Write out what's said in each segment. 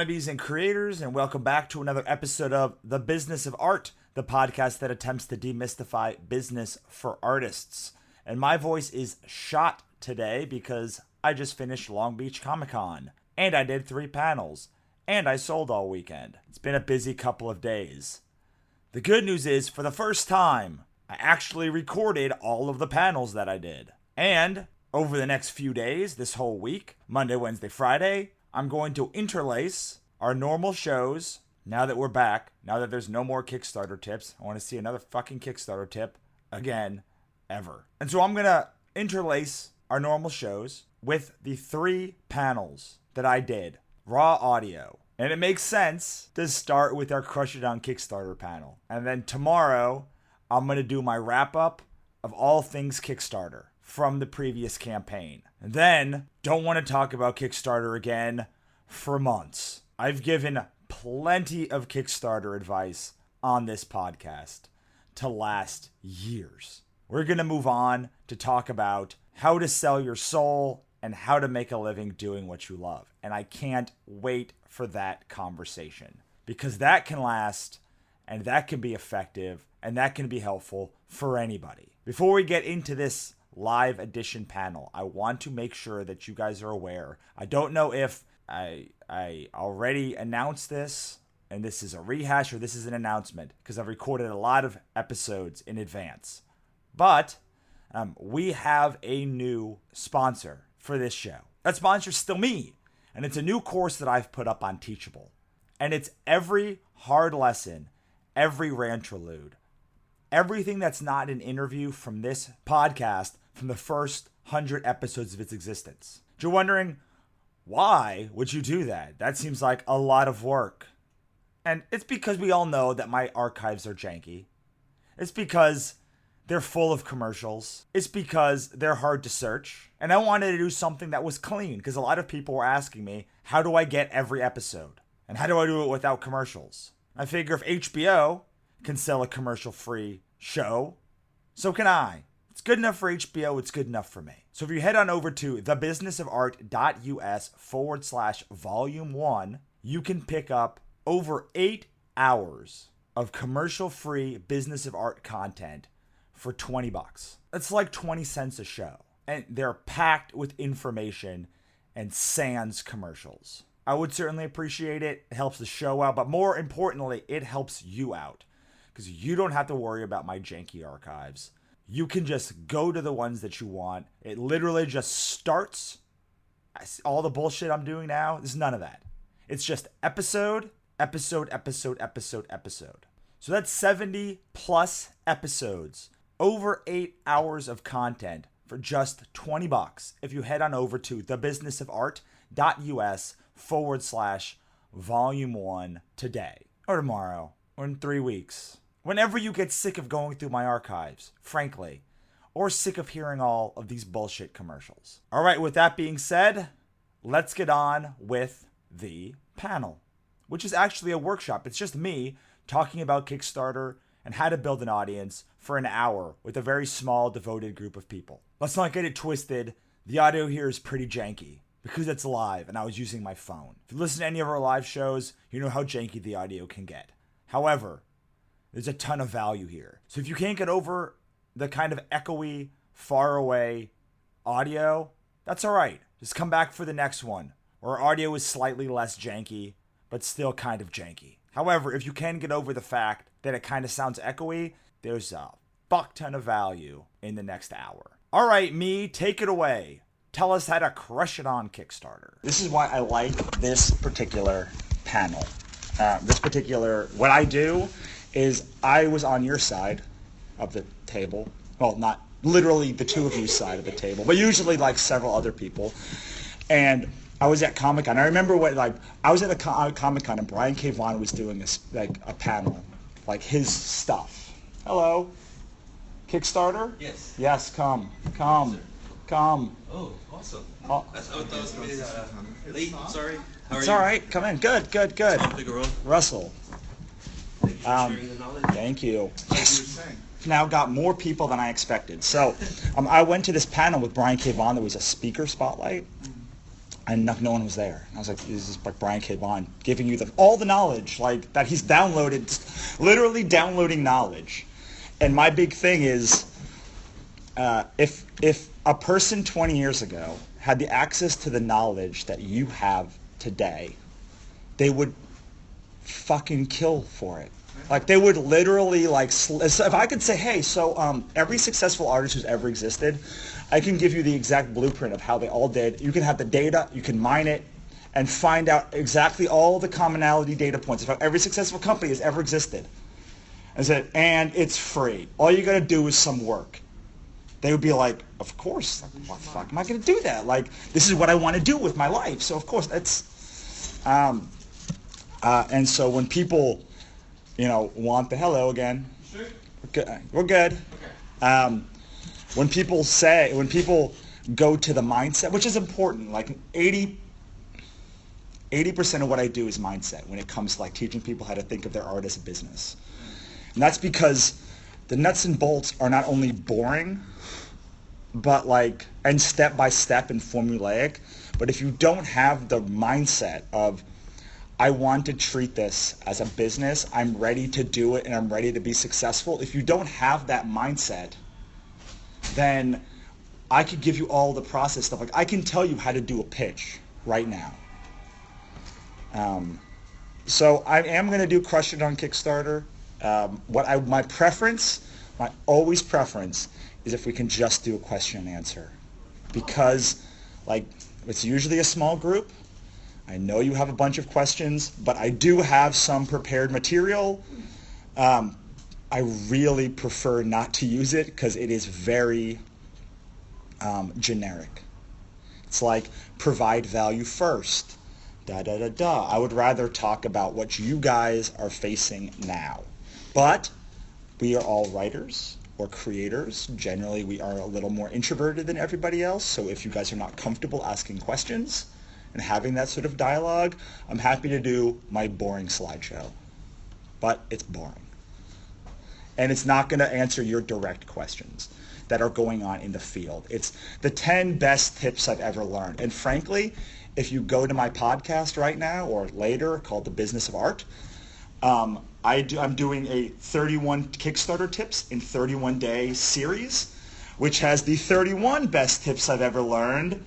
wannabes and creators, and welcome back to another episode of The Business of Art, the podcast that attempts to demystify business for artists. And my voice is shot today because I just finished Long Beach Comic-Con, and I did 3 panels, and I sold all weekend. It's been a busy couple of days. The good news is, for the first time, I actually recorded all of the panels that I did. And over the next few days, this whole week, Monday, Wednesday, Friday, I'm going to interlace our normal shows. Now that we're back, now that there's no more Kickstarter tips, I want to see another fucking Kickstarter tip again, ever. And so I'm going to interlace our normal shows with the 3 panels that I did, raw audio. And it makes sense to start with our Crush It on Kickstarter panel. And then tomorrow, I'm going to do my wrap-up of all things Kickstarter from the previous campaign. And then, don't want to talk about Kickstarter again for months. I've given plenty of Kickstarter advice on this podcast to last years. We're going to move on to talk about how to sell your soul and how to make a living doing what you love. And I can't wait for that conversation, because that can last, and that can be effective, and that can be helpful for anybody. Before we get into this live edition panel, I want to make sure that you guys are aware. I don't know if I already announced this, and this is a rehash, or this is an announcement, because I've recorded a lot of episodes in advance. But we have a new sponsor for this show. That sponsor is still me, and it's a new course that I've put up on Teachable. And it's every hard lesson, every ranterlude, everything that's not an interview from this podcast from the first 100 episodes of its existence. You're wondering, why would you do that? That seems like a lot of work. And it's because we all know that my archives are janky. It's because they're full of commercials. It's because they're hard to search. And I wanted to do something that was clean, because a lot of people were asking me, how do I get every episode? And how do I do it without commercials? I figure if HBO can sell a commercial-free show, so can I. It's good enough for HBO, it's good enough for me. So if you head on over to thebusinessofart.us/volume1, you can pick up over 8 hours of commercial-free Business of Art content for $20. That's like 20 cents a show. And they're packed with information and sans commercials. I would certainly appreciate it. It helps the show out, but more importantly, it helps you out, because you don't have to worry about my janky archives. You can just go to the ones that you want. It literally just starts. All the bullshit I'm doing now, there's none of that. It's just episode. So that's 70 plus episodes, over 8 hours of content for just $20 if you head on over to thebusinessofart.us/volume1 today, or tomorrow, or in 3 weeks. Whenever you get sick of going through my archives, frankly, or sick of hearing all of these bullshit commercials. All right, with that being said, let's get on with the panel, which is actually a workshop. It's just me talking about Kickstarter and how to build an audience for an hour with a very small, devoted group of people. Let's not get it twisted. The audio here is pretty janky because it's live and I was using my phone. If you listen to any of our live shows, you know how janky the audio can get. However, there's a ton of value here. So if you can't get over the kind of echoey, far away audio, that's all right. Just come back for the next one, where audio is slightly less janky, but still kind of janky. However, if you can get over the fact that it kind of sounds echoey, there's a fuck ton of value in the next hour. All right, me, take it away. Tell us how to crush it on Kickstarter. This is why I like this particular panel. What I do is I was on your side of the table. Well, not literally the two of you side of the table, but usually like several other people. And I was at Comic-Con. I remember I was at a Comic-Con and Brian K. Vaughan was doing a panel, like his stuff. Hello. Kickstarter? Yes. Yes, come. Oh, awesome. Oh. I thought it was going to be late. Sorry. How are it's you? all right. Come in. Good. Tom Figueroa. Russell. Thank you for sharing the knowledge. Thank you. Yes. Now got more people than I expected. So I went to this panel with Brian K. Vaughan. There was a speaker spotlight. and no one was there. I was like, this is like Brian K. Vaughan giving you all the knowledge like that he's downloaded, literally downloading knowledge. And my big thing is, if a person 20 years ago had the access to the knowledge that you have today, they would fucking kill for it. Like they would literally like, so if I could say, hey, so every successful artist who's ever existed, I can give you the exact blueprint of how they all did. You can have the data, you can mine it, and find out exactly all the commonality data points of how every successful company has ever existed. And it's free. All you gotta do is some work. They would be like, of course, like, what the fuck am I gonna do that? Like, this is what I wanna do with my life. So of course, that's, and so when people, want the hello again, Sure. we're good. Okay. When people go to the mindset, which is important, like 80% of what I do is mindset when it comes to like teaching people how to think of their art as a business. And that's because the nuts and bolts are not only boring, but and step by step and formulaic, but if you don't have the mindset of, I want to treat this as a business, I'm ready to do it and I'm ready to be successful. If you don't have that mindset, then I could give you all the process stuff. Like I can tell you how to do a pitch right now. So I am going to do Crush It on Kickstarter. My always preference is if we can just do a question and answer, because it's usually a small group. I know you have a bunch of questions, but I do have some prepared material. I really prefer not to use it because it is very generic. It's like provide value first. I would rather talk about what you guys are facing now. But we are all writers or creators. Generally, we are a little more introverted than everybody else. So if you guys are not comfortable asking questions and having that sort of dialogue, I'm happy to do my boring slideshow. But it's boring. And it's not going to answer your direct questions that are going on in the field. It's the 10 best tips I've ever learned. And frankly, if you go to my podcast right now or later called The Business of Art, I'm doing a 31 Kickstarter tips in 31-day series, which has the 31 best tips I've ever learned.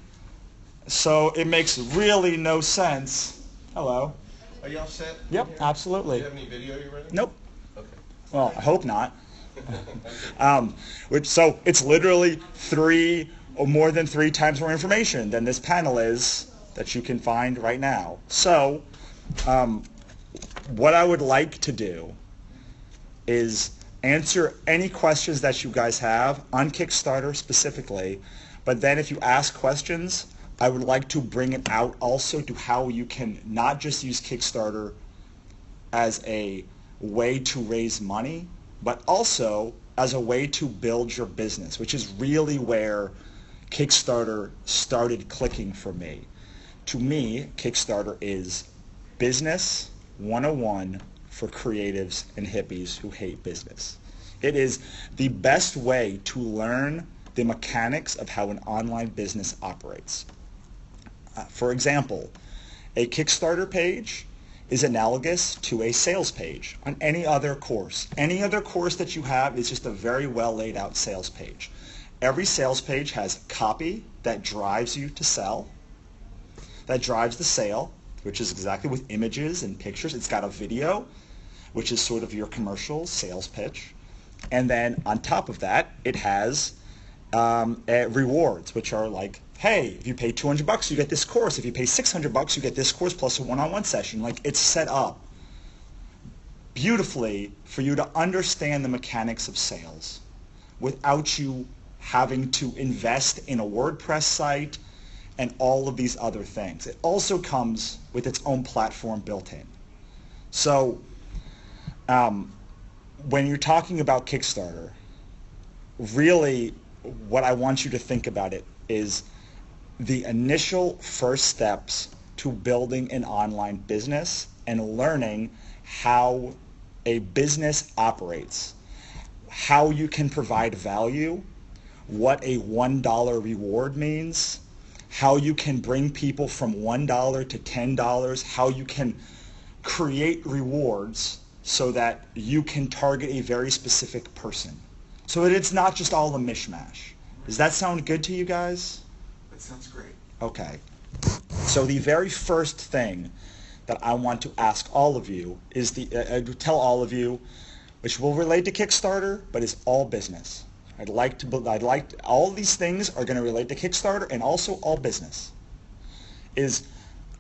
So it makes really no sense. Hello. Are y'all set? Yep, absolutely. Do you have any video you ready? Nope. Okay. Well, I hope not. So it's literally 3 or more than 3 times more information than this panel is that you can find right now. So what I would like to do is answer any questions that you guys have on Kickstarter specifically, but then if you ask questions, I would like to bring it out also to how you can not just use Kickstarter as a way to raise money, but also as a way to build your business, which is really where Kickstarter started clicking for me. To me, Kickstarter is business 101 for creatives and hippies who hate business. It is the best way to learn the mechanics of how an online business operates. For example, a Kickstarter page is analogous to a sales page on any other course. Any other course that you have is just a very well laid out sales page. Every sales page has copy that drives you to sell, that drives the sale, which is exactly with images and pictures. It's got a video, which is sort of your commercial sales pitch. And then on top of that, it has rewards, which are like, hey, if you pay $200, you get this course. If you pay $600, you get this course plus a one-on-one session. Like, it's set up beautifully for you to understand the mechanics of sales without you having to invest in a WordPress site and all of these other things. It also comes with its own platform built in. So when you're talking about Kickstarter, really what I want you to think about it is the initial first steps to building an online business and learning how a business operates, how you can provide value, what a $1 reward means, how you can bring people from $1 to $10, how you can create rewards so that you can target a very specific person. So that it's not just all a mishmash. Does that sound good to you guys? That sounds great. Okay. So the very first thing that I want to ask all of you is tell all of you, which will relate to Kickstarter, but is all business. All these things are going to relate to Kickstarter and also all business.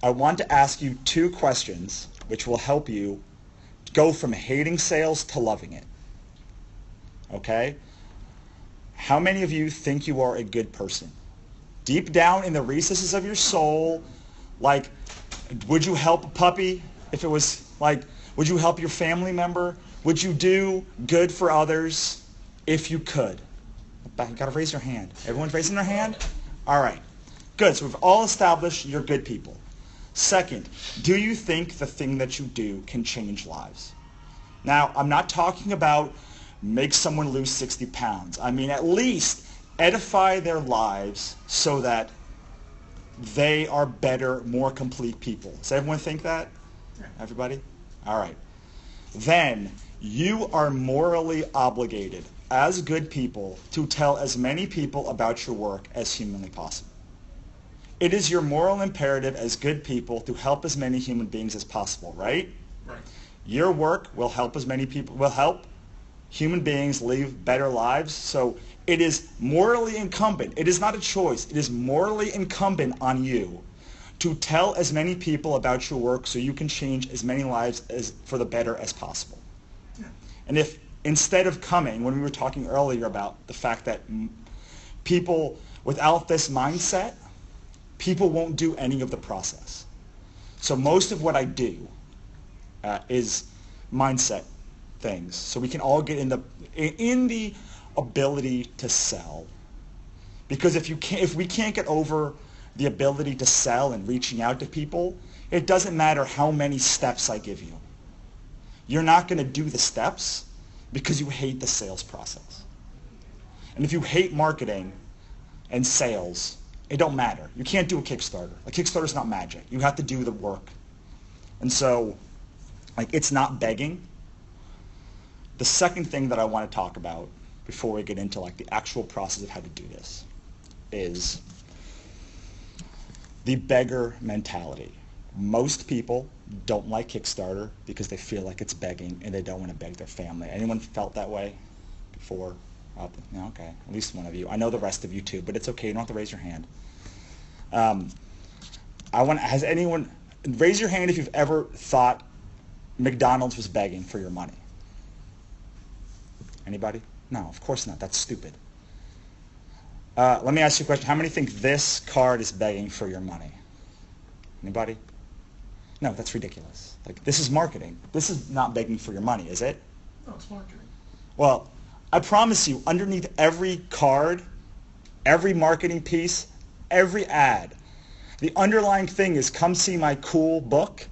I want to ask you 2 questions which will help you go from hating sales to loving it. Okay? How many of you think you are a good person? Deep down in the recesses of your soul, like, would you help a puppy if it was like, would you help your family member? Would you do good for others if you could? You gotta raise your hand. Everyone's raising their hand? All right. Good. So we've all established you're good people. Second, do you think the thing that you do can change lives? Now, I'm not talking about make someone lose 60 pounds. I mean, at least edify their lives so that they are better, more complete people. Does everyone think that? Yeah. Everybody? All right. Then you are morally obligated as good people to tell as many people about your work as humanly possible. It is your moral imperative as good people to help as many human beings as possible, right? Right. Your work will help as many people, will help human beings live better lives. So it is morally incumbent. It is not a choice. It is morally incumbent on you to tell as many people about your work so you can change as many lives as for the better as possible. Yeah. And if instead of coming, when we were talking earlier about the fact that people without this mindset, people won't do any of the process. So most of what I do is mindset things. So we can all get in the ability to sell. Because if we can't get over the ability to sell and reaching out to people, it doesn't matter how many steps I give you. You're not going to do the steps because you hate the sales process. And if you hate marketing and sales, it don't matter. You can't do a Kickstarter. A Kickstarter's not magic. You have to do the work. And so, it's not begging. The second thing that I want to talk about before we get into the actual process of how to do this is the beggar mentality. Most people don't like Kickstarter because they feel like it's begging and they don't want to beg their family. Anyone felt that way before? No, okay, at least one of you. I know the rest of you too, but it's okay. You don't have to raise your hand. Has anyone raise your hand if you've ever thought McDonald's was begging for your money? Anybody? No, of course not. That's stupid. Let me ask you a question. How many think this card is begging for your money? Anybody? No, that's ridiculous. This is marketing. This is not begging for your money, is it? No, it's marketing. Well, I promise you, underneath every card, every marketing piece, every ad, the underlying thing is come see my cool book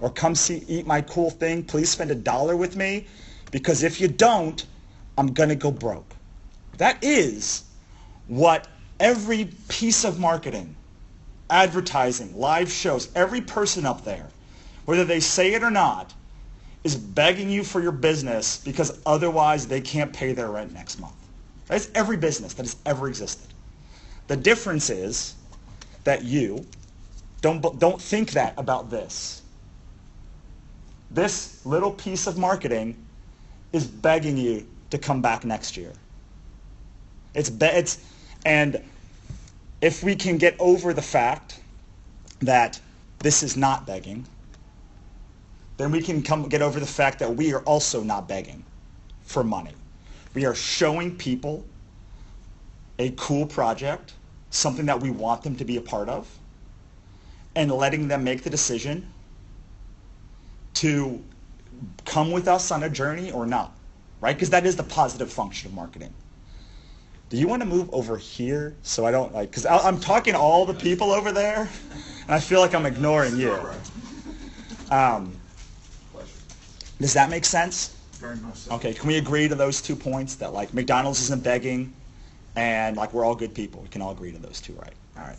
or come eat my cool thing. Please spend $1 with me because if you don't, I'm going to go broke. That is what every piece of marketing, advertising, live shows, every person up there, whether they say it or not, is begging you for your business because otherwise they can't pay their rent next month. That's every business that has ever existed. The difference is that you don't think that about this. This little piece of marketing is begging you to come back next year. And if we can get over the fact that this is not begging, then we can get over the fact that we are also not begging for money. We are showing people a cool project, something that we want them to be a part of, and letting them make the decision to come with us on a journey or not, right? Because that is the positive function of marketing. Do you want to move over here so I don't because I'm talking to all the people over there, and I feel like I'm ignoring you. Does that make sense? Very much so. Okay, can we agree to those 2 points that McDonald's isn't begging and we're all good people? We can all agree to those two, right? All right.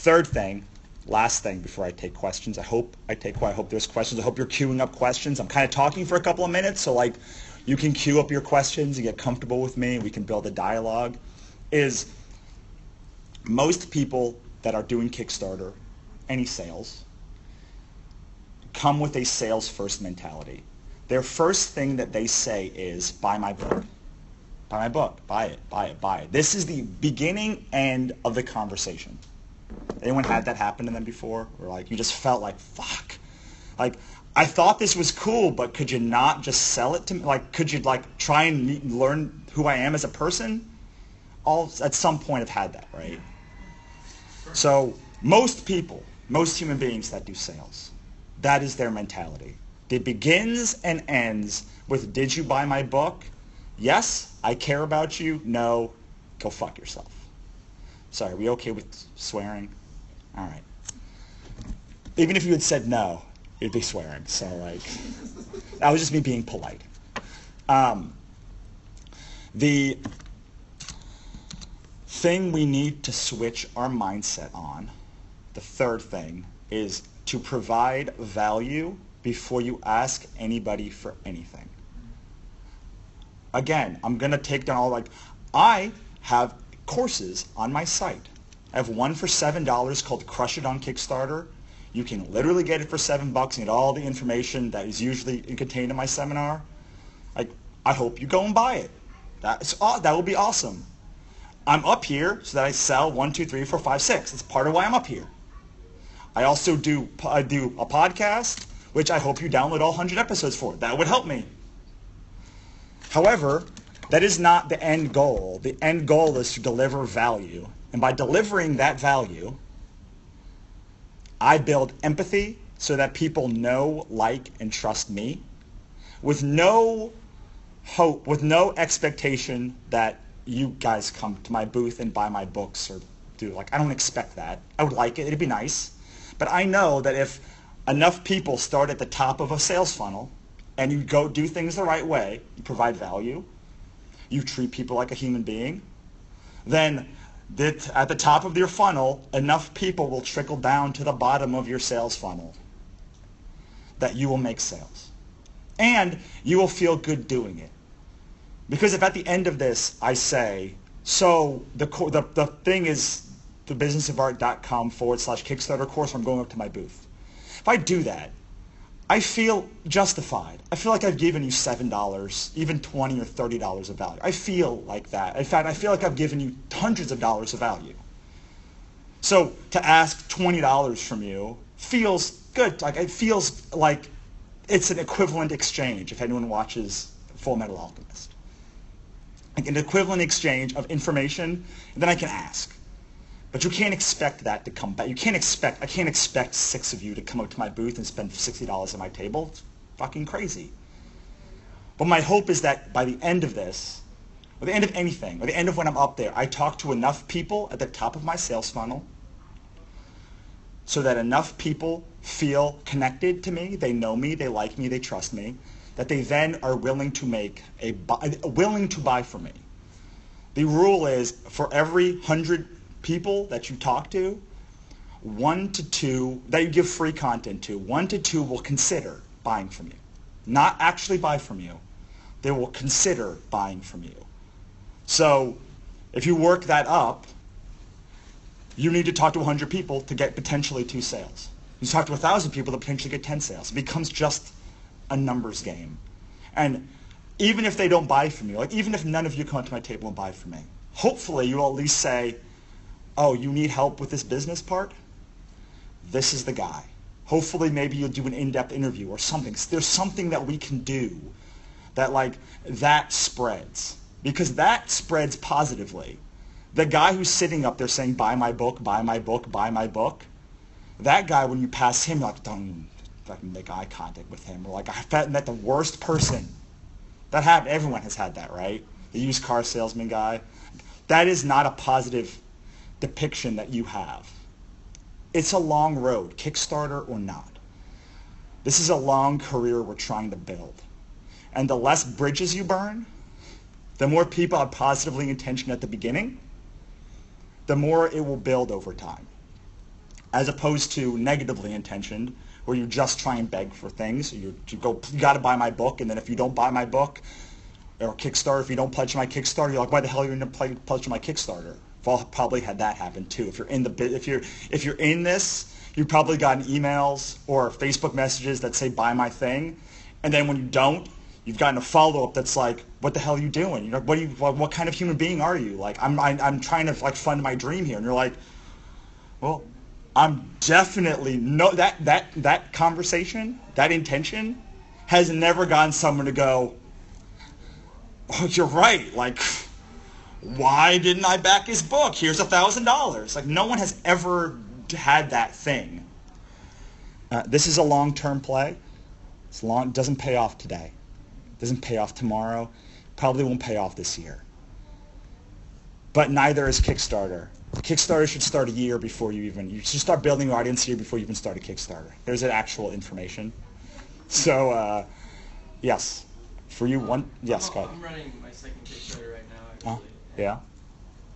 third thing, last thing before I take questions. I hope there's questions. I hope you're queuing up questions. I'm kind of talking for a couple of minutes, so like you can queue up your questions and get comfortable with me. We can build a dialogue. Is most people that are doing Kickstarter, any sales, come with a sales first mentality. Their first thing that they say is, buy my book. Buy my book. Buy it. Buy it. Buy it. This is the beginning end of the conversation. Anyone had that happen to them before? Or like you just felt like, fuck. Like, I thought this was cool, but could you not just sell it to me? Like, could you like try and learn who I am as a person? All at some point have had that, right? So most people, most human beings that do sales, that is their mentality. It begins and ends with, did you buy my book? Yes, I care about you. No, go fuck yourself. Sorry, are we okay with swearing? All right. Even if you had said no, it'd be swearing. So like, that was just me being polite. The thing we need to switch our mindset on, the third thing, is to provide value before you ask anybody for anything. Again, I'm going to take down all like, I have courses on my site. I have one for $7 called Crush It on Kickstarter. You can literally get it for $7 and get all the information that is usually contained in my seminar. Like, I hope you go and buy it. That will be awesome. I'm up here so that I sell 1, 2, 3, 4, 5, 6. That's part of why I'm up here. I also do a podcast, which I hope you download all 100 episodes for. That would help me. However, that is not the end goal. The end goal is to deliver value. And by delivering that value, I build empathy so that people know, like, and trust me with no hope, with no expectation that you guys come to my booth and buy my books or do. Like, I don't expect that. I would like it. It'd be nice. But I know that if enough people start at the top of a sales funnel and you go do things the right way, you provide value, you treat people like a human being, then at the top of your funnel, enough people will trickle down to the bottom of your sales funnel that you will make sales. And you will feel good doing it. Because if at the end of this I say, so the thing is thebusinessofart.com/Kickstarter course, I'm going up to my booth. If I do that, I feel justified. I feel like I've given you $7, even $20 or $30 of value. I feel like that. In fact, I feel like I've given you hundreds of dollars of value. So to ask $20 from you feels good. Like, it feels like it's an equivalent exchange, if anyone watches Full Metal Alchemist. Like an equivalent exchange of information, and then I can ask. But you can't expect that to come back. I can't expect 6 of you to come up to my booth and spend $60 at my table. It's fucking crazy. But my hope is that by the end of this, or the end of anything, or the end of when I'm up there, I talk to enough people at the top of my sales funnel so that enough people feel connected to me, they know me, they like me, they trust me, that they then are willing to buy from me. The rule is, for every 100 people that you talk to, 1 to 2 that you give free content to, 1 to 2 will consider buying from you. Not actually buy from you. They will consider buying from you. So if you work that up, you need to talk to 100 people to get potentially 2 sales. You talk to 1,000 people to potentially get 10 sales. It becomes just a numbers game. And even if they don't buy from you, like even if none of you come to my table and buy from me, hopefully you'll at least say, oh, you need help with this business part? This is the guy. Hopefully maybe you'll do an in-depth interview or something. There's something that we can do that spreads. Because that spreads positively. The guy who's sitting up there saying, buy my book, buy my book, buy my book, that guy, when you pass him, you're like, don't even fucking make eye contact with him. Or like, I met the worst person. That happened. Everyone has had that, right? The used car salesman guy. That is not a positive depiction that you have. It's a long road, Kickstarter or not. This is a long career we're trying to build. And the less bridges you burn, the more people have positively intention at the beginning, the more it will build over time. as opposed to negatively intentioned, where you just try and beg for things. You got to buy my book, and then if you don't buy my book, or Kickstarter, if you don't pledge to my Kickstarter, you're like, why the hell are you going to pledge to my Kickstarter? I've all probably had that happen too. If you're in this, you've probably gotten emails or Facebook messages that say buy my thing, and then when you don't, you've gotten a follow-up that's like, what the hell are you doing? You're like, what kind of human being are you? Like, I'm trying to like fund my dream here, and you're like, well, I'm definitely that conversation, that intention, has never gotten someone to go, oh, you're right. Like, why didn't I back his book? Here's $1,000. Like, no one has ever had that thing. This is a long-term play. It doesn't pay off today. It doesn't pay off tomorrow. Probably won't pay off this year. But neither is Kickstarter. Kickstarter should start a year before you should start building your audience here before you even start a Kickstarter. There's an actual information. So, yes. For you, yes, go ahead. I'm running my second Kickstarter right now, actually. Yeah?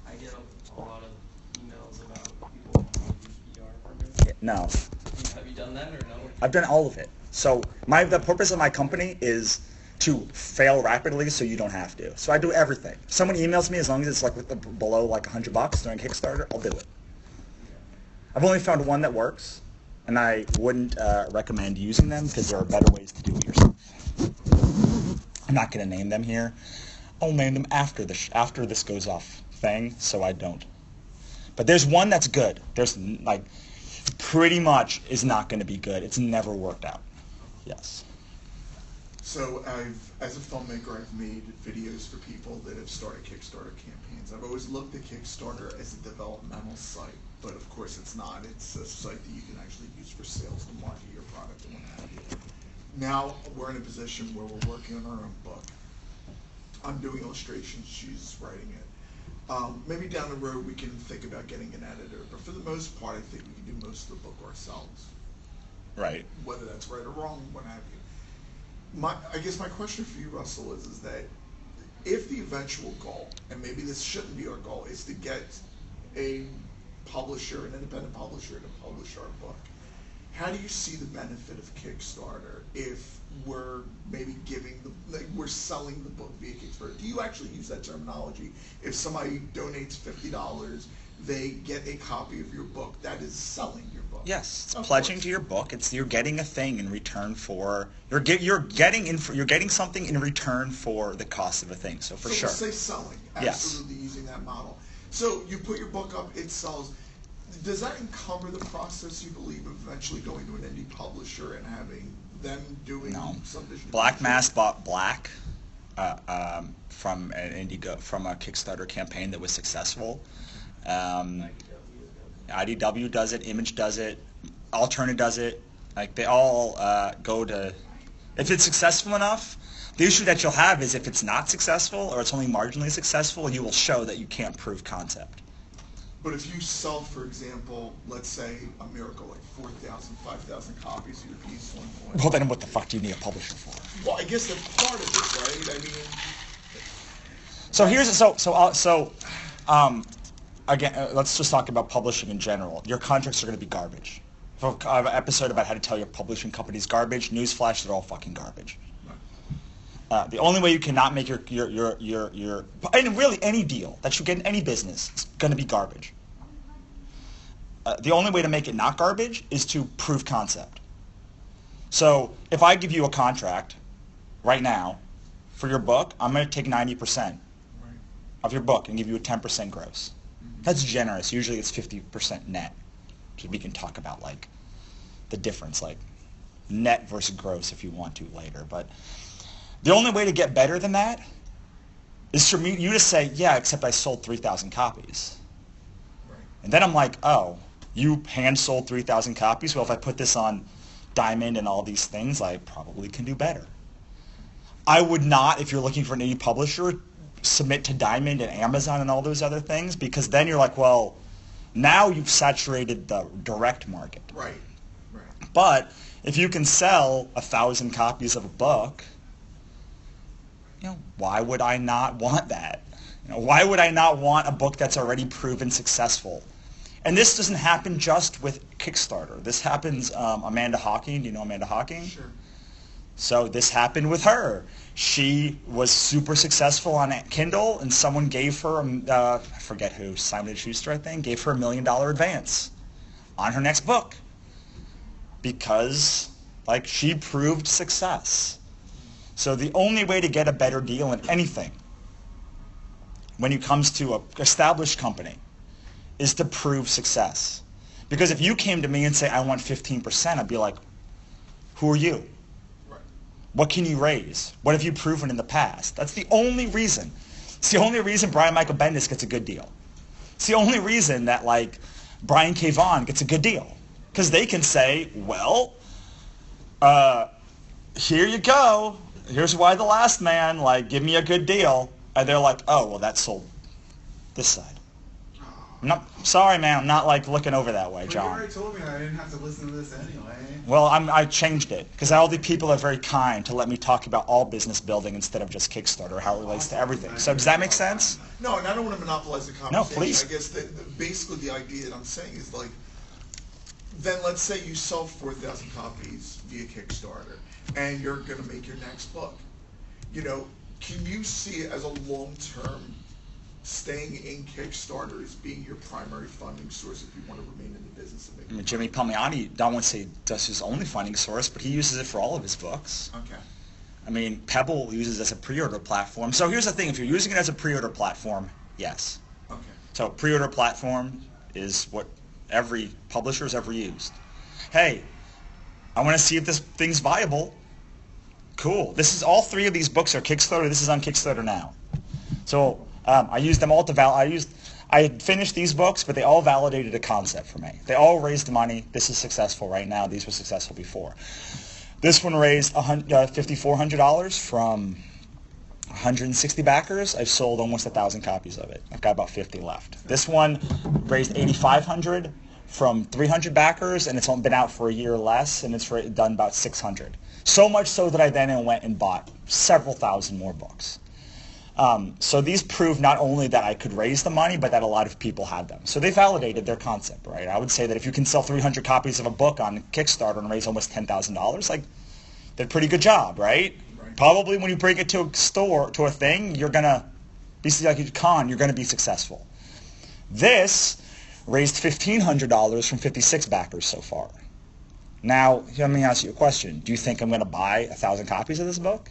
I get a lot of emails about people who use PR programs. Yeah, no. Have you done that or no? I've done all of it. So the purpose of my company is to fail rapidly so you don't have to. So I do everything. If someone emails me, as long as it's like below like $100 during Kickstarter, I'll do it. I've only found one that works, and I wouldn't recommend using them because there are better ways to do it yourself. I'm not going to name them here. I'll name them after this goes off thing, so I don't. But there's one that's good. There's like pretty much is not going to be good. It's never worked out. Yes. So as a filmmaker, I've made videos for people that have started Kickstarter campaigns. I've always looked at Kickstarter as a developmental site, but of course it's not. It's a site that you can actually use for sales to market your product and what have you. Now we're in a position where we're working on our own book. I'm doing illustrations, she's writing it. Maybe down the road we can think about getting an editor, but for the most part I think we can do most of the book ourselves. Right. Whether that's right or wrong, what have you. I guess my question for you, Russell, is that if the eventual goal, and maybe this shouldn't be our goal, is to get a publisher, an independent publisher, to publish our book, how do you see the benefit of Kickstarter if we're maybe we're selling the book via Kickstarter? Do you actually use that terminology? If somebody donates $50, they get a copy of your book. That is selling your book. Yes, it's pledging to your book. You're getting a thing in return for you're getting something in return for the cost of a thing. So for sure. So say selling. Yes. Absolutely using that model. So you put your book up, it sells. Does that encumber the process, you believe, of eventually going to an indie publisher and having them doing some distribution? Black Mass bought Black from a Kickstarter campaign that was successful. IDW does it, Image does it, Alterna does it. Like they all go to. If it's successful enough, the issue that you'll have is if it's not successful or it's only marginally successful, you will show that you can't prove concept. But if you sell, for example, let's say a miracle, like 4,000, 5,000 copies of your piece, one point. Well, then what the fuck do you need a publisher for? Well, I guess that's part of it, right? I mean. So again, let's just talk about publishing in general. Your contracts are going to be garbage. I have an episode about how to tell your publishing company's garbage. Newsflash, they're all fucking garbage. The only way you cannot make your and really any deal that you get in any business is going to be garbage. The only way to make it not garbage is to prove concept. So if I give you a contract right now for your book, I'm going to take 90% of your book and give you a 10% gross. That's generous. Usually it's 50% net. So we can talk about like the difference, like net versus gross if you want to later. But the only way to get better than that is for you to say, yeah, except I sold 3,000 copies. Right. And then I'm like, oh, you hand sold 3,000 copies? Well, if I put this on Diamond and all these things, I probably can do better. I would not, if you're looking for an indie publisher, submit to Diamond and Amazon and all those other things, because then you're like, well, now you've saturated the direct market. Right. But if you can sell 1,000 copies of a book, why would I not want that? Why would I not want a book that's already proven successful? And this doesn't happen just with Kickstarter. This happens, Amanda Hawking, do you know Amanda Hawking? Sure. So this happened with her. She was super successful on Kindle, and someone gave her, I forget who, Simon & Schuster, I think, gave her $1 million advance on her next book because, like, she proved success. So the only way to get a better deal in anything when it comes to an established company is to prove success. Because if you came to me and say, I want 15%, I'd be like, who are you? Right. What can you raise? What have you proven in the past? That's the only reason. It's the only reason Brian Michael Bendis gets a good deal. It's the only reason that, like, Brian K. Vaughan gets a good deal. Because they can say, well, here you go. Here's Why the Last Man. Like, give me a good deal. And they're like, oh, well, that sold this side. I'm not sorry, man. I'm not like looking over that way, But John. you already told me I didn't have to listen to this anyway. Well, I changed it because all the people are very kind to let me talk about all business building instead of just Kickstarter, how it relates to everything. So does that make sense? No, and I don't want to monopolize the conversation. No, please. I guess basically the idea that I'm saying is like, then let's say you sell 4,000 copies via Kickstarter, and you're going to make your next book. You know, can you see it as a long-term staying in Kickstarter as being your primary funding source if you want to remain in the business of making? Jimmy Palmiotti, I won't say that's his only funding source, but he uses it for all of his books. Okay. I mean, Pebble uses it as a pre-order platform. So here's the thing. If you're using it as a pre-order platform, yes. Okay. So pre-order platform is what every publisher's ever used. Hey, I want to see if this thing's viable. Cool. This is all three of these books are Kickstarter. This is on Kickstarter now. So I used them all to I had finished these books, but they all validated a concept for me. They all raised money. This is successful right now. These were successful before. This one raised $5,400 from 160 backers. I've sold almost 1,000 copies of it. I've got about 50 left. This one raised $8,500 from 300 backers, and it's only been out for a year or less, and it's done about 600. So much so that I then went and bought several thousand more books. So these prove not only that I could raise the money, but that a lot of people had them. So they validated their concept, right? I would say that if you can sell 300 copies of a book on Kickstarter and raise almost $10,000, like, did a pretty good job, right? Probably when you bring it to a store, to a thing, you're going to be like a con, you're going to be successful. This raised $1,500 from 56 backers so far. Now, let me ask you a question. Do you think I'm going to buy 1,000 copies of this book?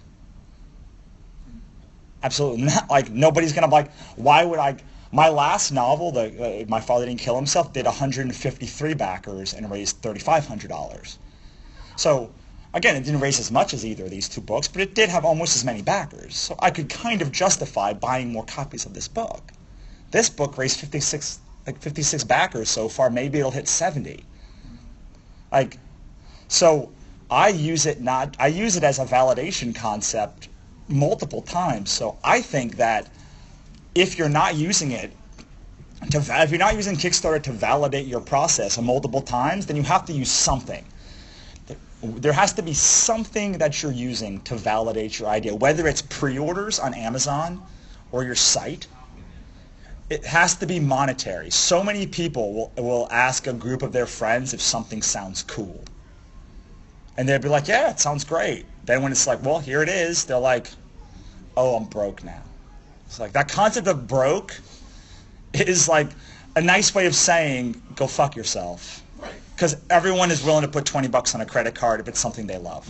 Absolutely not. Like, nobody's going to buy. Why would I? My last novel, My Father Didn't Kill Himself, did 153 backers and raised $3,500. So, again, it didn't raise as much as either of these two books, but it did have almost as many backers. So I could kind of justify buying more copies of this book. This book raised 56 backers so far. Maybe it'll hit 70. So I use it as a validation concept multiple times. So I think that if you're not using it if you're not using Kickstarter to validate your process multiple times, then you have to use something. There has to be something that you're using to validate your idea, whether it's pre-orders on Amazon or your site. It has to be monetary. So many people will ask a group of their friends if something sounds cool. And they'll be like, yeah, it sounds great. Then when it's like, well, here it is, they're like, oh, I'm broke now. It's like that concept of broke is like a nice way of saying, go fuck yourself. Right. Because everyone is willing to put $20 on a credit card if it's something they love.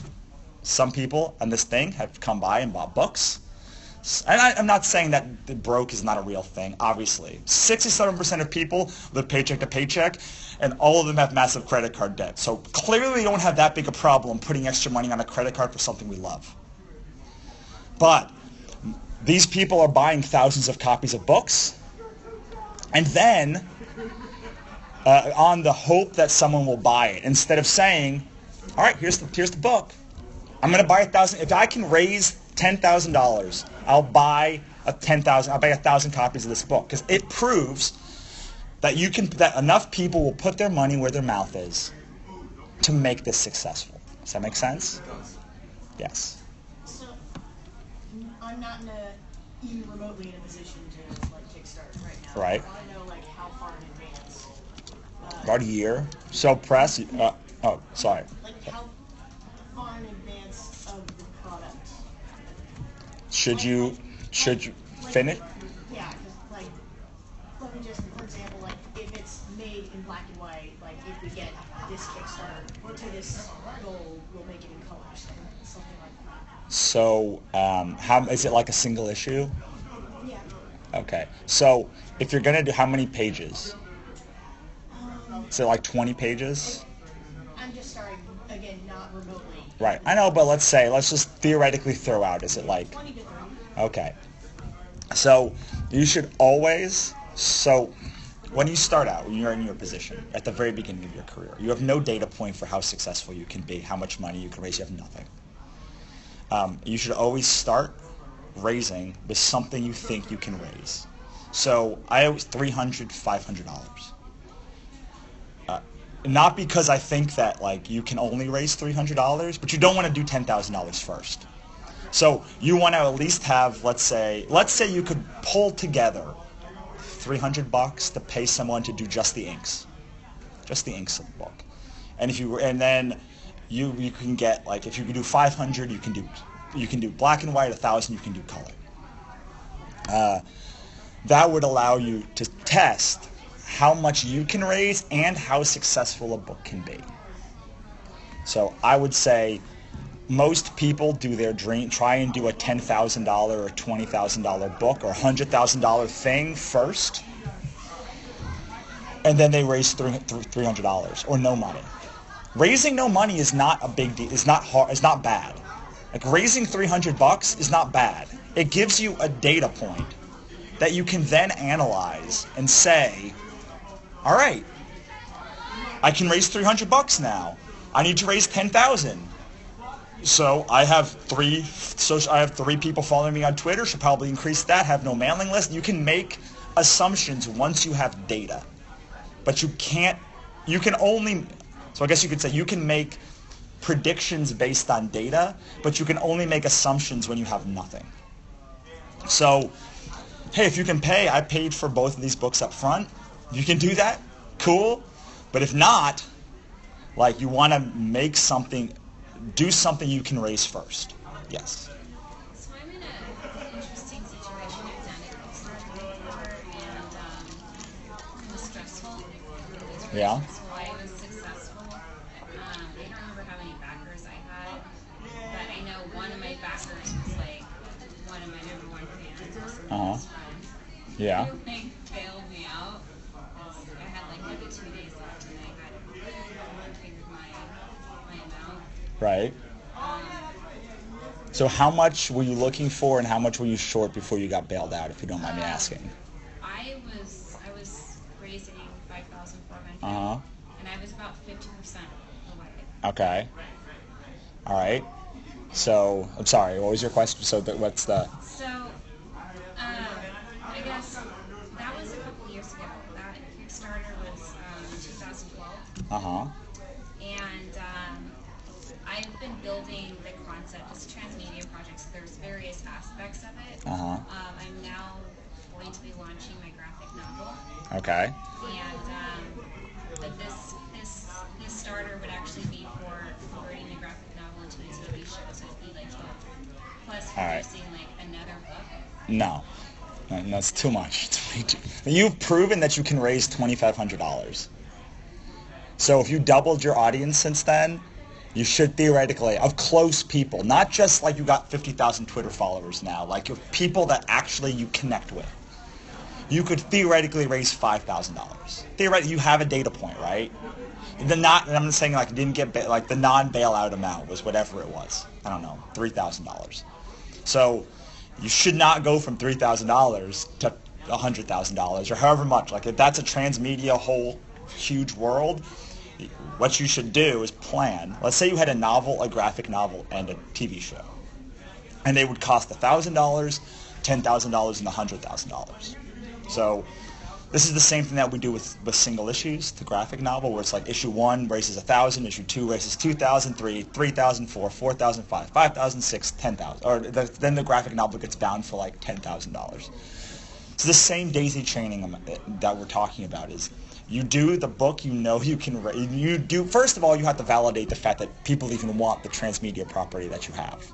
Some people on this thing have come by and bought books. And I'm not saying that the broke is not a real thing, obviously. 67% of people live paycheck to paycheck, and all of them have massive credit card debt. So clearly we don't have that big a problem putting extra money on a credit card for something we love. But these people are buying thousands of copies of books, and then on the hope that someone will buy it, instead of saying, all right, here's the book. I'm going to buy 1,000. If I can raise $10,000, I'll buy 1,000 copies of this book, because it proves that that enough people will put their money where their mouth is to make this successful. Does that make sense? Yes. So I'm not even remotely in a position to like Kickstarter right now. Right. I want to know like how far in advance About a year. So press. Oh, sorry. Like how far in advance of the product? Should you Like, finish? Yeah, 'cause, like, let me just, for example, like, if it's made in black and white, like, if we get this Kickstarter to this goal, we'll make it in colors, something like that. So, how is it like a single issue? Yeah. Okay. So, if you're gonna do how many pages? Is it like 20 pages? I'm just starting, again, not remotely. Right. I know, but let's just theoretically throw out. Is it like? 20 to 30. Okay. So you should always, when you start out, when you're in your position at the very beginning of your career, you have no data point for how successful you can be, how much money you can raise, you have nothing. You should always start raising with something you think you can raise. So I always $300, $500. Not because I think that like you can only raise $300, but you don't want to do $10,000 first. So you want to at least have, let's say you could pull together $300 to pay someone to do just the inks of the book. And then you can get, like, if you can do 500, you can do black and white. 1,000 you can do color. That would allow you to test how much you can raise and how successful a book can be. So I would say most people do their dream, try and do a $10,000 or $20,000 book or $100,000 thing first, and then they raise $300 or no money. Raising no money is not a big deal. It's not hard. It's not bad. Like, raising $300 is not bad. It gives you a data point that you can then analyze and say, all right, I can raise $300 now. I need to raise 10,000. So I have three people following me on Twitter. Should probably increase that. Have no mailing list. You can make assumptions once you have data, but you can only. So I guess you could say you can make predictions based on data, but you can only make assumptions when you have nothing. So, hey, if you can pay, I paid for both of these books up front. You can do that, cool. But if not, like, you want to make something, do something you can raise first. Yes. So I'm in an interesting situation. I've done a Kickstarter before, and it was stressful. It was really Yeah. stressful. I was successful. I don't remember how many backers I had, but I know one of my backers was like one of my number one fans or something. Uh-huh. Yeah. Who like bailed me out. I had like maybe 2 days left, and I had figured my amount. Right. So how much were you looking for, and how much were you short before you got bailed out, if you don't mind me asking? I was raising $5,400, Uh-huh. and I was about 50% away. Okay. All right. So, I'm sorry, what was your question? So, what's the... So, I guess that was a couple years ago. That Kickstarter was 2012. Uh-huh. And I've been building the concept. It's a transmedia project, so there's various aspects of it. Uh-huh. I'm now going to be launching my graphic novel. Okay. And but this starter would actually be for converting the graphic novel into a TV show, so it'd be like both. Plus All right. producing like another book. No. That's too much. It's way too... You've proven that you can raise $2,500. So if you doubled your audience since then, you should theoretically, of close people, not just like you got 50,000 Twitter followers now, like of people that actually you connect with, you could theoretically raise $5,000. Theoretically, you have a data point, right? And I'm not saying like didn't get like the non-bailout amount was whatever it was. I don't know, $3,000. So you should not go from $3,000 to $100,000 or however much. Like, if that's a transmedia whole huge world, what you should do is plan. Let's say you had a novel, a graphic novel, and a TV show, and they would cost $1,000, $10,000, and $100,000. So this is the same thing that we do with single issues, the graphic novel, where it's like issue 1 raises 1,000, issue 2 raises 2,000, 3, 3,000, 4, 4,000, 5, 5,000, 6, 10,000. Or then the graphic novel gets bound for like $10,000. So the same daisy chaining that we're talking about is You do the book, you know you can, you do, first of all, you have to validate the fact that people even want the transmedia property that you have.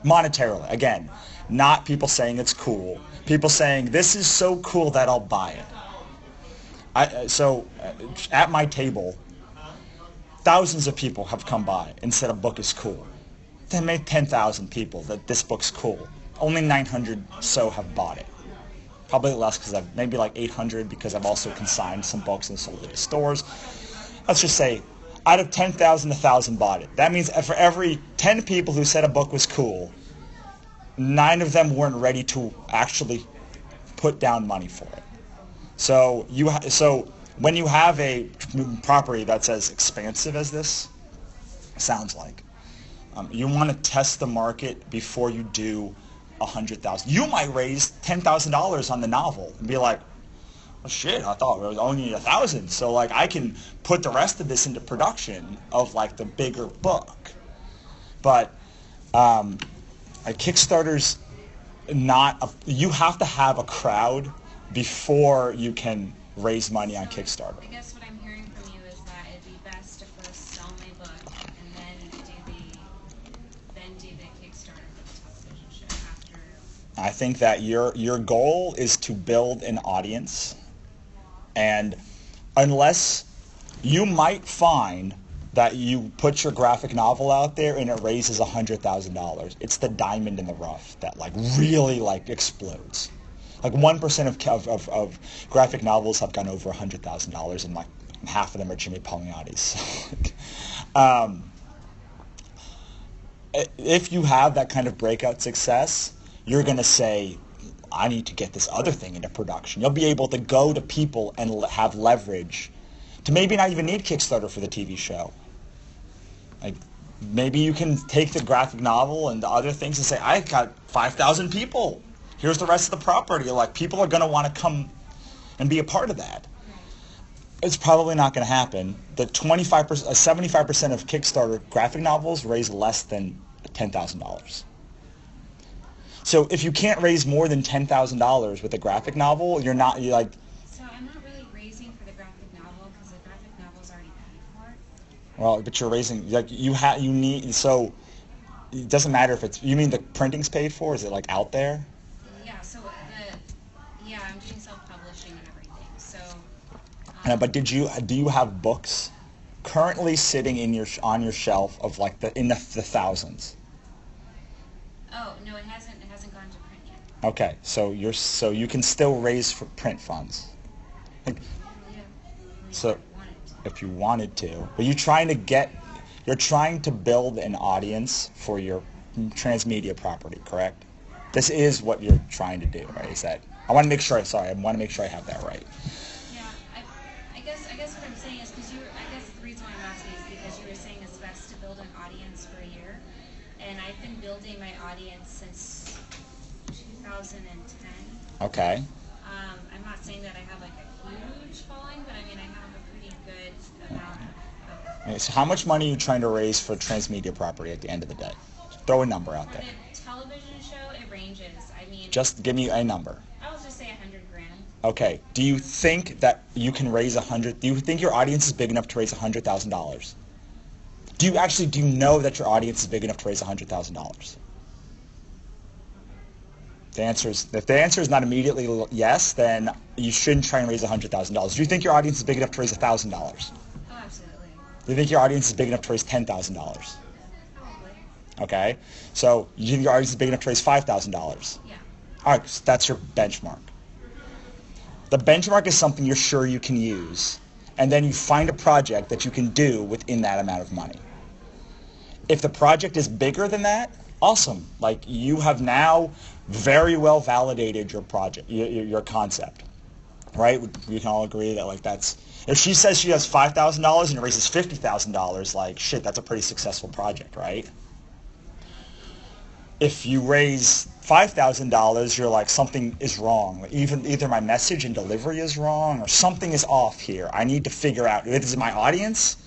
Monetarily, again, not people saying it's cool. People saying, this is so cool that I'll buy it. So at my table, thousands of people have come by and said a book is cool. Then maybe 10,000 people that this book's cool. Only 900 so have bought it. Probably less because I've maybe like 800 because I've also consigned some books and sold it at stores. Let's just say out of 10,000, 1,000 bought it. That means for every 10 people who said a book was cool, 9 of them weren't ready to actually put down money for it. So when you have a property that's as expansive as this sounds like, you want to test the market before you do 100,000. You might raise $10,000 on the novel and be like, well, shit, I thought we only need 1,000. So like I can put the rest of this into production of like the bigger book. But a Kickstarter's you have to have a crowd before you can raise money on Kickstarter. I guess what I'm hearing from you is that it'd be best to first sell my book and then do the Kickstarter for the television show after. I think that your goal is to build an audience, and unless you might find that you put your graphic novel out there and it raises $100,000, it's the diamond in the rough that like really like explodes. Like 1% of graphic novels have gone over $100,000, and like half of them are Jimmy Palmiotti's. If you have that kind of breakout success, you're going to say, I need to get this other thing into production. You'll be able to go to people and have leverage to maybe not even need Kickstarter for the TV show. Like maybe you can take the graphic novel and the other things and say, I got 5,000 people. Here's the rest of the property. Like people are going to want to come and be a part of that. It's probably not going to happen. The 75% of Kickstarter graphic novels raise less than $10,000. So if you can't raise more than $10,000 with a graphic novel, you're like. So I'm not really raising for the graphic novel because the graphic novel's already paid for. Well, but you're raising like you need. So it doesn't matter if it's. You mean the printing's paid for? Is it like out there? Yeah. So I'm doing self-publishing and everything. So. But do you have books currently sitting on your shelf of like in the thousands? Oh no, it hasn't gone to print yet. Okay, so you can still raise for print funds. Like, Yeah. so if you wanted to, but you're trying to build an audience for your transmedia property, correct? This is what you're trying to do, right? Is that I want to make sure I have that right. Yeah, I guess what I'm saying is because I guess the reason why I'm asking is because you were saying it's best to build an audience for a year, and I've been building my audience since 2010. Okay. I'm not saying that I have like a huge following, but I mean I have a pretty good amount of. Okay, so how much money are you trying to raise for transmedia property at the end of the day? Throw a number out For there. the television show, it ranges. I mean. Just give me a number. I will just say $100,000. Okay. Do you think that you can raise do you think your audience is big enough to raise $100,000? Do you know that your audience is big enough to raise $100,000? If the answer is not immediately yes, then you shouldn't try and raise $100,000. Do you think your audience is big enough to raise $1,000? Oh, absolutely. Do you think your audience is big enough to raise $10,000? Probably. Okay. So you think your audience is big enough to raise $5,000? Yeah. All right, so that's your benchmark. The benchmark is something you're sure you can use, and then you find a project that you can do within that amount of money. If the project is bigger than that, awesome. Like you have now very well validated your project, your concept, right? We can all agree that like that's. If she says she has $5,000 and it raises $50,000, like shit, that's a pretty successful project, right? If you raise $5,000, you're like something is wrong. Either my message and delivery is wrong or something is off here. I need to figure out, is it my audience?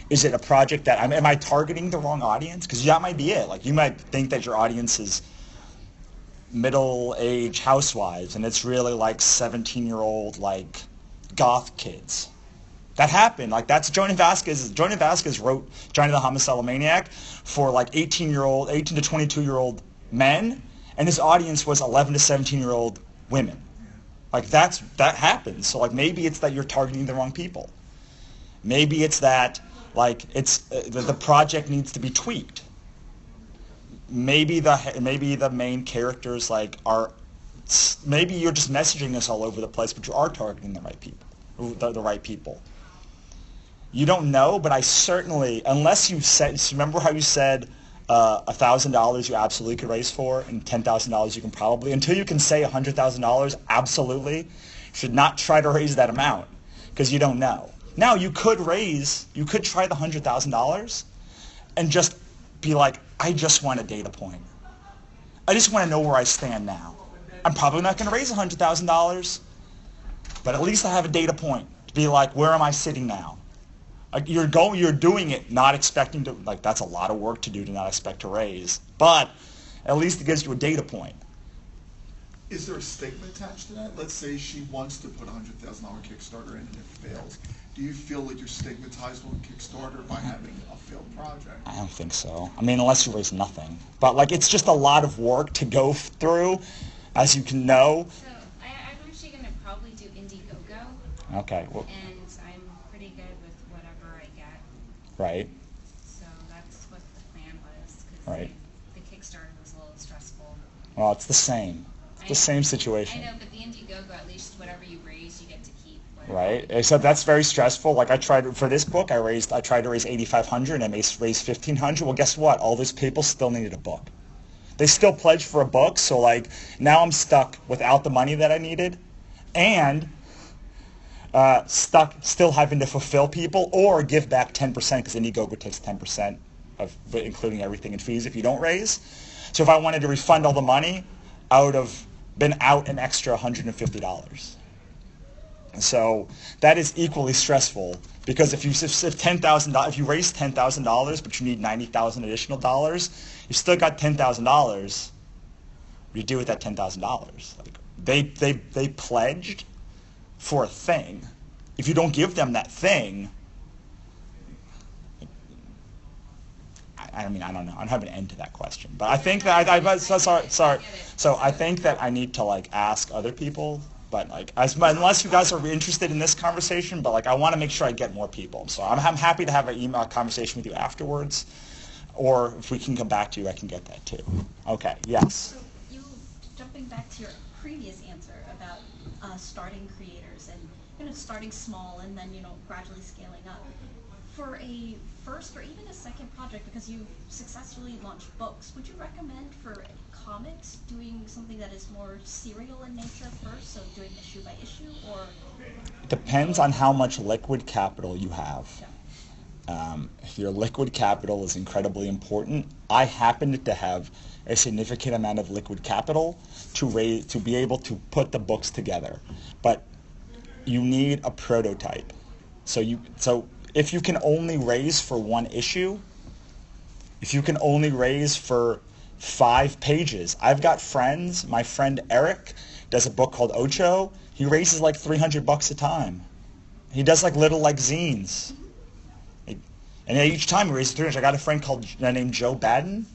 Is it a project that am I targeting the wrong audience? Because that might be it. Like you might think that your audience is middle-aged housewives, and it's really like 17-year-old like goth kids. That happened. Like, that's Johnny Vasquez. Johnny Vasquez wrote Johnny the Homicidal Maniac for like 18 to 22-year-old men, and his audience was 11 to 17-year-old women. Like, that happens. So like, maybe it's that you're targeting the wrong people. Maybe it's that like the project needs to be tweaked. Maybe the main characters like are. Maybe you're just messaging us all over the place, but you are targeting the right people. The right people. You don't know, but I certainly, unless you said, remember how you said $1,000 you absolutely could raise for, and $10,000 you can probably, until you can say $100,000 absolutely, should not try to raise that amount, because you don't know. Now you could try the $100,000 and just be like, I just want a data point. I just want to know where I stand now. I'm probably not going to raise $100,000, but at least I have a data point to be like, where am I sitting now? Like, you're doing it not expecting to, like, that's a lot of work to do to not expect to raise, but at least it gives you a data point. Is there a stigma attached to that? Let's say she wants to put a $100,000 Kickstarter in and it fails. Do you feel that you're stigmatized on Kickstarter by having a failed project? I don't think so. I mean, unless you raise nothing. But like, it's just a lot of work to go through, as you can know. So I'm actually going to probably do Indiegogo. Okay. Well, and I'm pretty good with whatever I get. right. So that's what the plan was. Cause Right. The Kickstarter was a little stressful. Well, it's the same. It's the same situation. I know, but the Indiegogo, at least whatever you raise, you get to keep. Right. Except that's very stressful. Like, I tried for this book, I tried to raise $8,500 and I raised $1,500. Well, guess what? All those people still needed a book. They still pledged for a book, so like, now I'm stuck without the money that I needed, and stuck still having to fulfill people or give back 10%, because Indiegogo takes 10% of including everything in fees if you don't raise. So if I wanted to refund all the money, I would have been out an extra $150. So that is equally stressful, because if you raise $10,000 but you need $90,000 additional dollars, you still got $10,000. What do you do with that $10,000? Like, they pledged for a thing. If you don't give them that thing, I mean, I don't know. I don't have an end to that question, but I think that sorry. So I think that I need to like ask other people. But like, unless you guys are interested in this conversation, but like, I want to make sure I get more people. So I'm happy to have an email conversation with you afterwards, or if we can come back to you, I can get that too. Okay. Yes. So jumping back to your previous answer about starting creators and starting small and then gradually scaling up. For a first or even a second project, because you've successfully launched books, would you recommend for comics doing something that is more serial in nature first, so doing issue by issue, or? It depends on how much liquid capital you have. If your liquid capital is incredibly important, I happen to have a significant amount of liquid capital to be able to put the books together, but you need a prototype. So if you can only raise for one issue, if you can only raise for 5 pages. I've got friends. My friend Eric does a book called Ocho. He raises like $300 a time. He does like little like zines. And each time he raises $300. I got a friend named Joe Badon.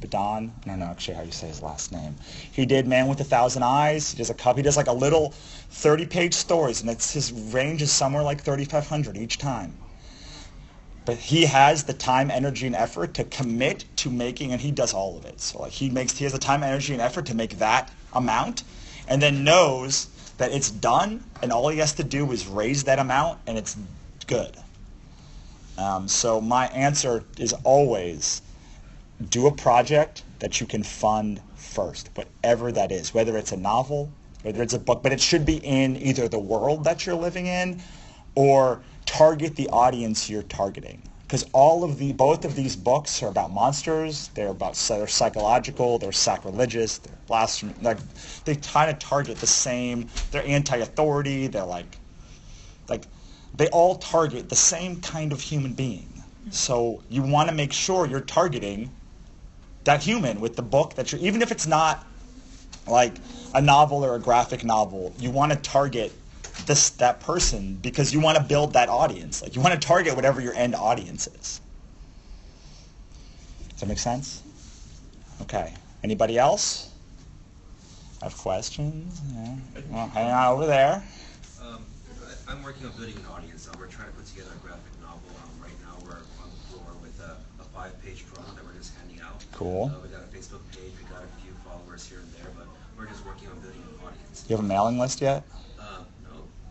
I don't know actually how you say his last name. He did Man with 1,000 Eyes. He does like a little 30-page stories, and his range is somewhere like $3,500 each time. But he has the time, energy, and effort to commit to making, and he does all of it. So like he has the time, energy, and effort to make that amount, and then knows that it's done, and all he has to do is raise that amount, and it's good. So my answer is always do a project that you can fund first, whatever that is, whether it's a novel, whether it's a book, but it should be in either the world that you're living in or target the audience you're targeting, because both of these books are about monsters. They're psychological. They're sacrilegious. They're blasphemous. Like, they kind of target the same. They're anti-authority. They're like they all target the same kind of human being. So you want to make sure you're targeting that human with the book that even if it's not like a novel or a graphic novel, you want to target that person because you want to build that audience. Like you want to target whatever your end audience is. Does that make sense? Okay. Anybody else have questions? Yeah. Well, hang on over there. I'm working on building an audience. We're trying to put together a graphic novel. Right now we're on the floor with a 5-page promo that we're just handing out. Cool. We got a Facebook page. We got a few followers here and there, but we're just working on building an audience. Do you have a mailing list yet? No.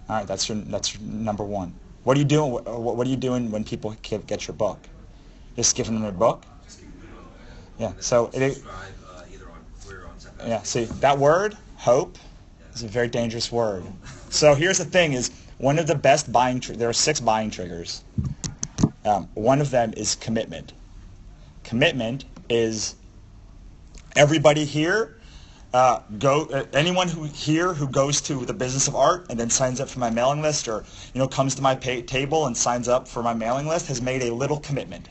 All right, that's your number one. What are you doing? What are you doing when people get your book? Just giving them a book? Just give me a book. Yeah. And then So subscribe either on we're on September. yeah. See that word, hope, is a very dangerous word. So here's the thing: is one of the best buying. There are 6 buying triggers. One of them is commitment. Commitment is everybody here. Anyone who goes to the Business of Art and then signs up for my mailing list, or comes to my table and signs up for my mailing list, has made a little commitment.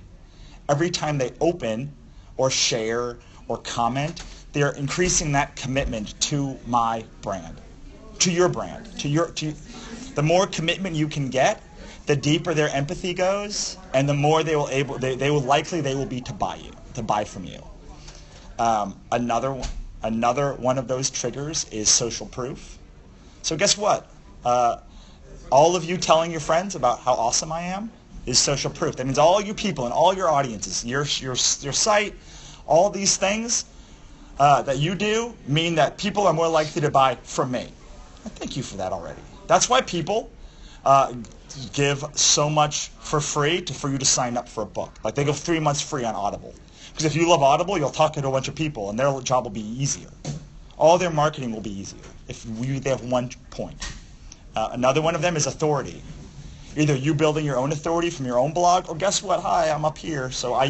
Every time they open or share or comment, they're increasing that commitment to my brand, to your brand, the more commitment you can get, the deeper their empathy goes, and the more they will be to buy from you. Another one of those triggers is social proof. So guess what? All of you telling your friends about how awesome I am is social proof. That means all you people and all your audiences, your site, all these things that you do mean that people are more likely to buy from me. Thank you for that already. That's why people give so much for free for you to sign up for a book. Like they go 3 months free on Audible. Because if you love Audible, you'll talk to a bunch of people, and their job will be easier. All their marketing will be easier if they have one point. Another one of them is authority. Either you building your own authority from your own blog, or guess what? Hi, I'm up here, so I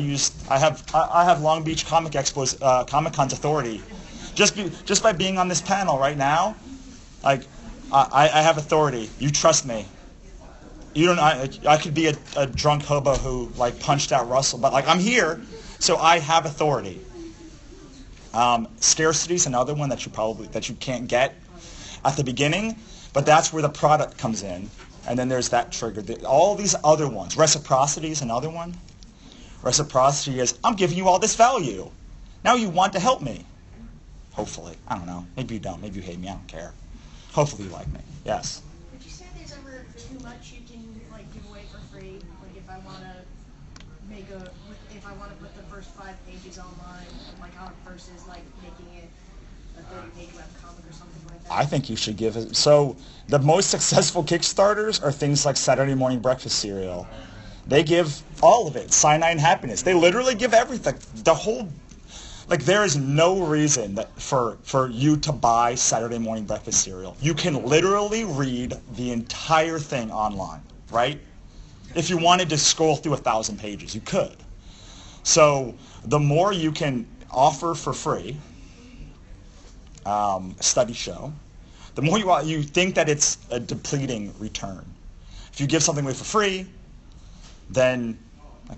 have Long Beach Comic Con's authority. Just by being on this panel right now, like I have authority. You trust me. You don't. I could be a drunk hobo who punched out Russell, but I'm here, so I have authority. Scarcity is another one that you can't get at the beginning, but that's where the product comes in. And then there's that trigger. All these other ones. Reciprocity is another one. Reciprocity is, I'm giving you all this value. Now you want to help me. Hopefully. I don't know. Maybe you don't. Maybe you hate me. I don't care. Hopefully you like me. Yes? Would you say there's ever too much you can give away for free? Like if I want to put the first 5 pages online of my comic versus making it a 30-page webcomic or something like that? I think you should give it. So the most successful Kickstarters are things like Saturday Morning Breakfast Cereal. They give all of it. Cyanide Happiness. They literally give everything. The whole, there is no reason that for you to buy Saturday Morning Breakfast Cereal. You can literally read the entire thing online, right? If you wanted to scroll through 1,000 pages, you could. So the more you can offer for free, studies show, the more you think that it's a depleting return. If you give something away for free, then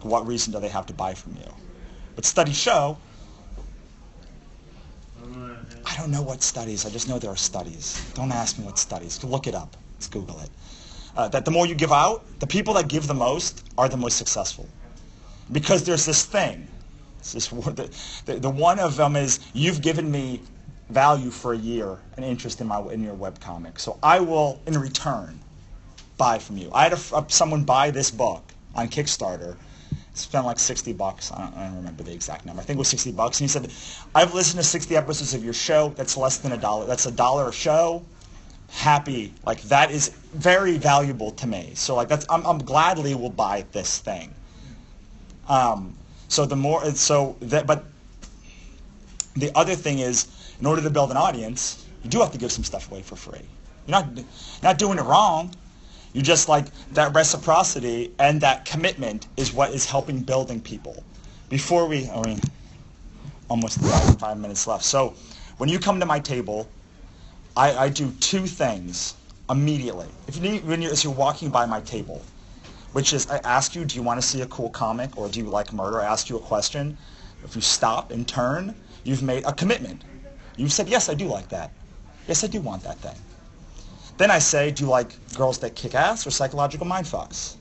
what reason do they have to buy from you? But studies show, I don't know what studies, I just know there are studies. Don't ask me what studies, look it up, let's Google it. That the more you give out, the people that give the most are the most successful. Because there's this thing, the one of them is, you've given me value for a year, an interest in your webcomic. So I will, in return, buy from you. I had someone buy this book on Kickstarter, spent $60. I don't remember the exact number. I think it was $60. And he said, I've listened to 60 episodes of your show. That's less than $1. That's $1 a show. Happy. That is very valuable to me. So I'm gladly will buy this thing. But the other thing is, in order to build an audience, you do have to give some stuff away for free. You're not doing it wrong. You just that reciprocity and that commitment is what is helping building people. Almost 5 minutes left. So when you come to my table, I do 2 things immediately. As you're walking by my table, which is I ask you, do you want to see a cool comic or do you like murder? I ask you a question. If you stop and turn, you've made a commitment. You've said, yes, I do like that. Yes, I do want that thing. Then I say, do you like girls that kick ass or psychological mindfucks?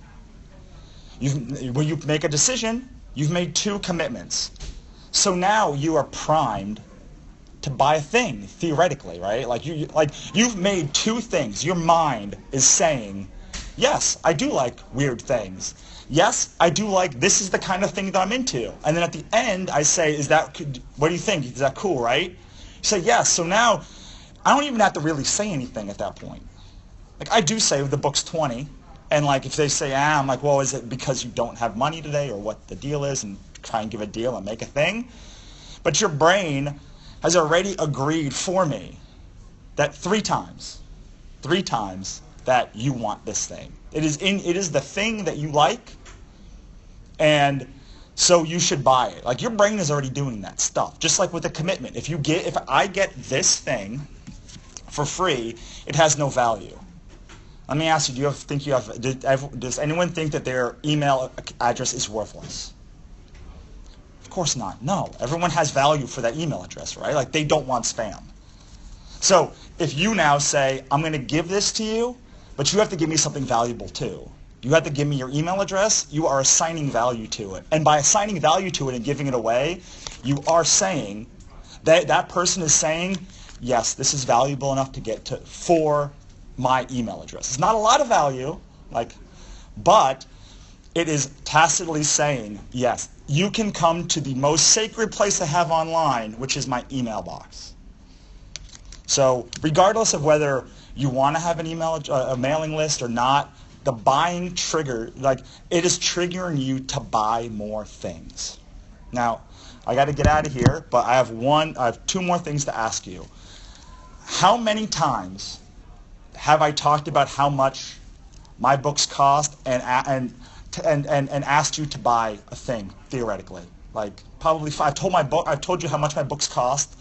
When you make a decision, you've made 2 commitments. So now you are primed to buy a thing, theoretically, right? Like you've made 2 things. Your mind is saying, yes, I do like weird things. Yes, I do like, this is the kind of thing that I'm into. And then at the end, I say, what do you think? Is that cool, right? You say, yes. So now, I don't even have to really say anything at that point. Like, I do say the book's 20. And like, if they say, I'm like, well, is it because you don't have money today or what the deal is, and try and give a deal and make a thing? But your brain has already agreed for me that 3 times that you want this thing. It is the thing that you like, and so you should buy it. Like, your brain is already doing that stuff. Just like with a commitment. If I get this thing for free, it has no value. Let me ask you, does anyone think that their email address is worthless? Of course not. No. Everyone has value for that email address, right? Like, they don't want spam. So if you now say, I'm going to give this to you, but you have to give me something valuable too. You have to give me your email address. You are assigning value to it. And by assigning value to it and giving it away, you are saying that person is saying, yes, this is valuable enough to get to for my email address. It's not a lot of value, but it is tacitly saying, yes, you can come to the most sacred place I have online, which is my email box. So regardless of whether you want to have an a mailing list or not, the buying trigger, it is triggering you to buy more things. Now, I got to get out of here, but I have 2 more things to ask you. How many times have I talked about how much my books cost and asked you to buy a thing theoretically? Like, probably 5. I've told you how much my books cost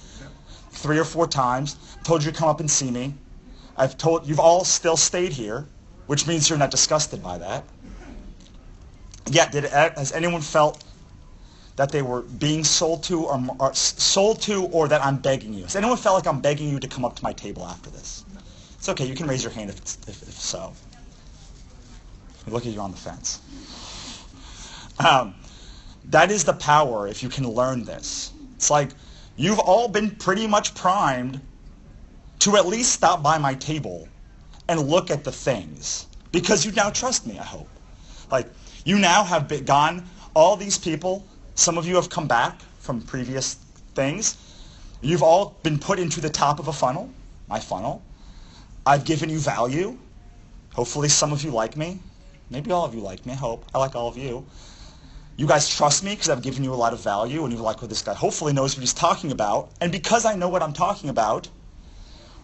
3 or 4 times. I've told you to come up and see me. You've all still stayed here, which means you're not disgusted by that. Yeah, has anyone felt that they were being sold to or that I'm begging you? Has anyone felt like I'm begging you to come up to my table after this? It's okay, you can raise your hand if so. Look at you on the fence. That is the power if you can learn this. It's like you've all been pretty much primed to at least stop by my table and look at the things. Because you now trust me, I hope. Like, you now have gone, all these people, some of you have come back from previous things. You've all been put into the top of a funnel, my funnel. I've given you value. Hopefully some of you like me. Maybe all of you like me, I hope. I like all of you. You guys trust me because I've given you a lot of value, and you like what this guy hopefully knows what he's talking about. And because I know what I'm talking about,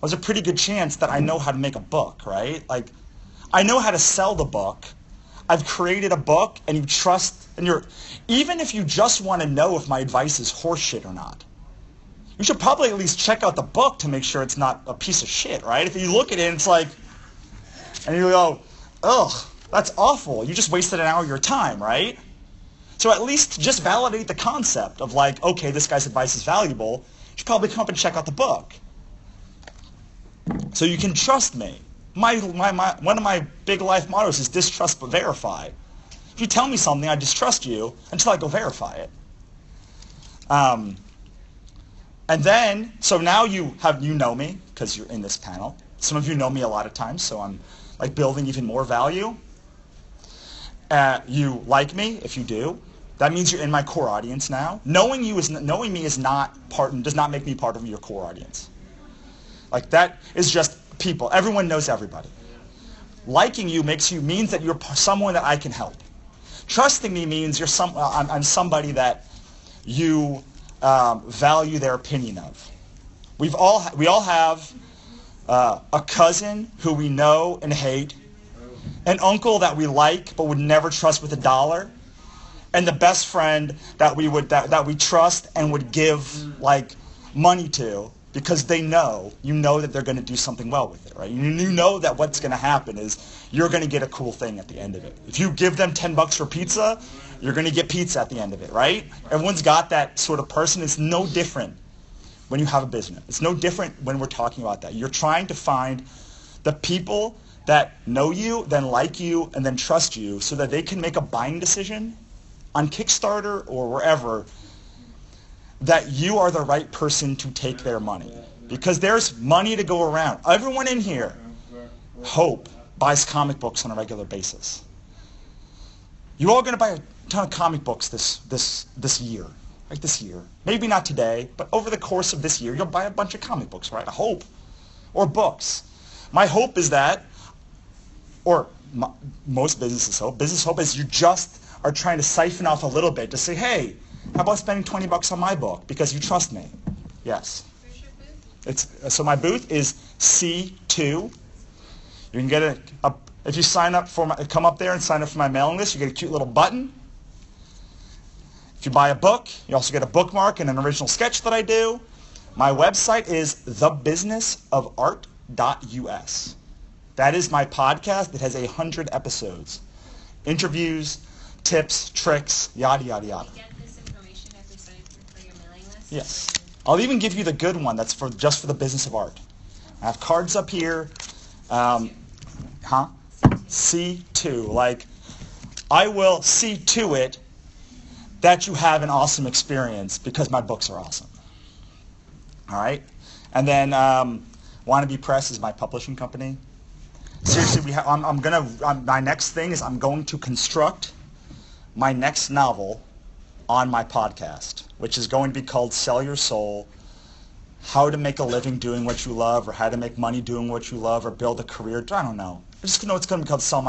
there's a pretty good chance that I know how to make a book, right? Like, I know how to sell the book. I've created a book, and you trust, and even if you just want to know if my advice is horseshit or not, you should probably at least check out the book to make sure it's not a piece of shit, right? If you look at it and it's like, and you go, ugh, that's awful. You just wasted an hour of your time, right? So at least just validate the concept of like, okay, this guy's advice is valuable. You should probably come up and check out the book. So you can trust me. One of my big life mottos is distrust but verify. If you tell me something, I distrust you until I go verify it. And then, so now you know me because you're in this panel. Some of you know me a lot of times, so I'm like building even more value. You like me if you do. That means you're in my core audience now. Knowing me does not make me part of your core audience. Like, that is just people. Everyone knows everybody. Liking you means that you're someone that I can help. Trusting me means I'm somebody that you value their opinion of. We all have a cousin who we know and hate, an uncle that we like but would never trust with $1, and the best friend that we trust and would give like money to because you know that they're going to do something well with it, right? You know that what's going to happen is you're going to get a cool thing at the end of it. If you give them $10 for pizza, you're going to get pizza at the end of it, right? Everyone's got that sort of person. It's no different when you have a business. It's no different when we're talking about that. You're trying to find The people that know you, then like you, and then trust you so that they can make a buying decision on Kickstarter or wherever, that you are the right person to take their money. Because there's money to go around. Everyone in here, hope, buys comic books on a regular basis. You're all going to buy a ton of comic books this year. Like this year. Maybe not today, but over the course of this year, you'll buy a bunch of comic books, right? I hope. Or books. My hope is that, or most businesses hope, business hope is you just are trying to siphon off a little bit to say, hey, how about spending $20 on my book because you trust me? Yes. Where's your booth? So my booth is C2. You can get if you sign up come up there and sign up for my mailing list, you get a cute little button. If you buy a book, you also get a bookmark and an original sketch that I do. My website is thebusinessofart.us. That is my podcast that has 100 episodes. Interviews, tips, tricks, yada, yada, yada. Do you get this information if we sign up for your mailing list? Yes. I'll even give you the good one that's just for the business of art. I have cards up here. C2. Like, I will see to it that you have an awesome experience because my books are awesome. All right? And then Wannabe Press is my publishing company. Seriously, my next thing is I'm going to construct my next novel on my podcast, which is going to be called Sell Your Soul, How to Make a Living Doing What You Love, or How to Make Money Doing What You Love, or Build a Career. I don't know. I just know it's going to be called Sell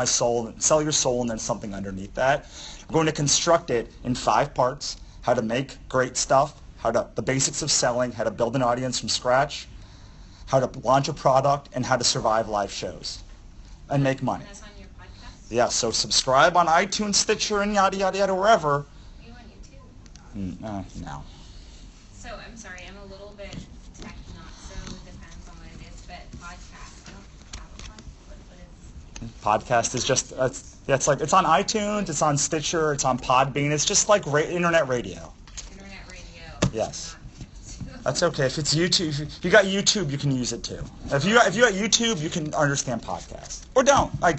Your Soul, and then something underneath that. I'm going to construct it in 5 parts: how to make great stuff, the basics of selling, how to build an audience from scratch, how to launch a product, and how to survive live shows and make money. That's on your podcast? Yeah, so subscribe on iTunes, Stitcher, and yada, yada, yada, wherever. Are you on YouTube? No. So, I'm sorry, I'm a little bit tech not, so it depends on what it is, but podcast, I don't have a podcast. What is Podcast is just, it's on iTunes, it's on Stitcher, it's on Podbean. It's just like internet radio. internet radio? Yes. Not- That's okay. If it's YouTube, if you got YouTube, you can use it too. If you got YouTube, you can understand podcasts. Or don't. Like,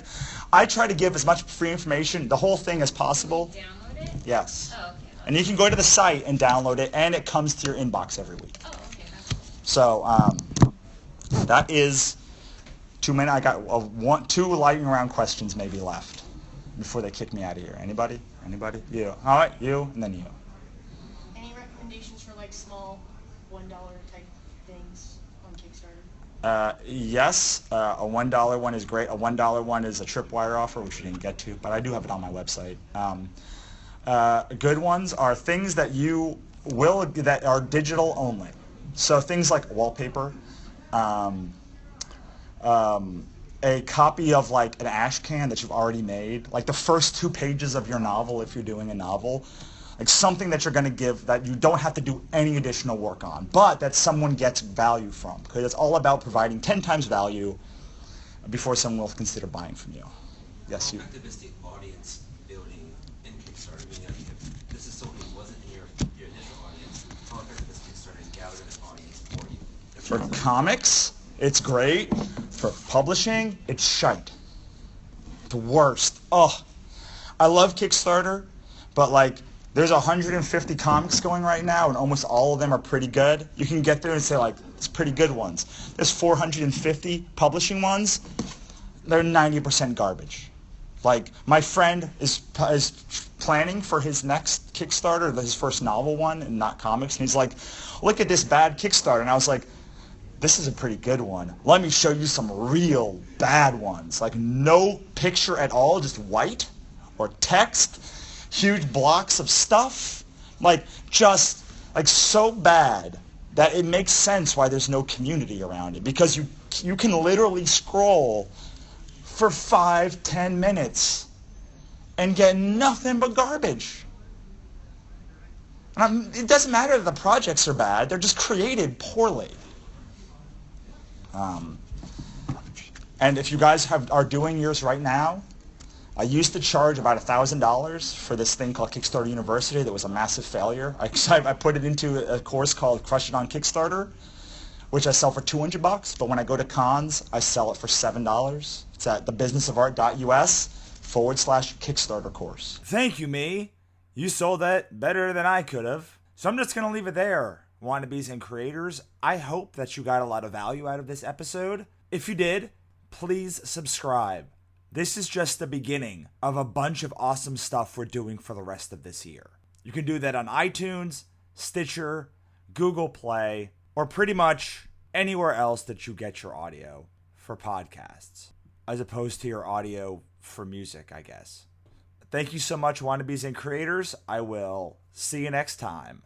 I try to give as much free information, the whole thing, as possible. Download it? Yes. Oh, okay. And you can go to the site and download it, and it comes to your inbox every week. Oh, okay, that's cool. So that is 2 minutes. I got 2 lightning round questions maybe left before they kick me out of here. Anybody? You. All right, you, and then you. Any recommendations for like small $1 type things on Kickstarter? Yes, a $1 one is great. A $1 one is a tripwire offer, which you didn't get to, but I do have it on my website. Good ones are things that that are digital only. So things like wallpaper, a copy of like an ash can that you've already made, like the first 2 pages of your novel if you're doing a novel. Like something that you're going to give that you don't have to do any additional work on, but that someone gets value from. Because it's all about providing 10 times value before someone will consider buying from you. Yes, you. Activistic audience building in Kickstarter. I mean, if this is someone who wasn't in your initial audience, how effective is Kickstarter in gathering an audience for you? For comics, it's great. For publishing, it's shite. The worst. Oh, I love Kickstarter, but like, there's 150 comics going right now, and almost all of them are pretty good. You can get there and say, like, it's pretty good ones. There's 450 publishing ones. They're 90% garbage. Like, my friend is planning for his next Kickstarter, his first novel one, and not comics, and he's like, look at this bad Kickstarter. And I was like, this is a pretty good one. Let me show you some real bad ones. Like, no picture at all, just white or text. Huge blocks of stuff, like just like so bad that it makes sense why there's no community around it, because you can literally scroll for 5-10 minutes and get nothing but garbage. And it doesn't matter that the projects are bad; they're just created poorly. And if you guys are doing yours right now, I used to charge about $1,000 for this thing called Kickstarter University that was a massive failure. I put it into a course called Crush It on Kickstarter, which I sell for $200, but when I go to cons, I sell it for $7. It's at thebusinessofart.us/Kickstarter course. Thank you, me. You sold that better than I could have. So I'm just going to leave it there. Wannabes and creators, I hope that you got a lot of value out of this episode. If you did, please subscribe. This is just the beginning of a bunch of awesome stuff we're doing for the rest of this year. You can do that on iTunes, Stitcher, Google Play, or pretty much anywhere else that you get your audio for podcasts, as opposed to your audio for music, I guess. Thank you so much, Wannabes and creators. I will see you next time.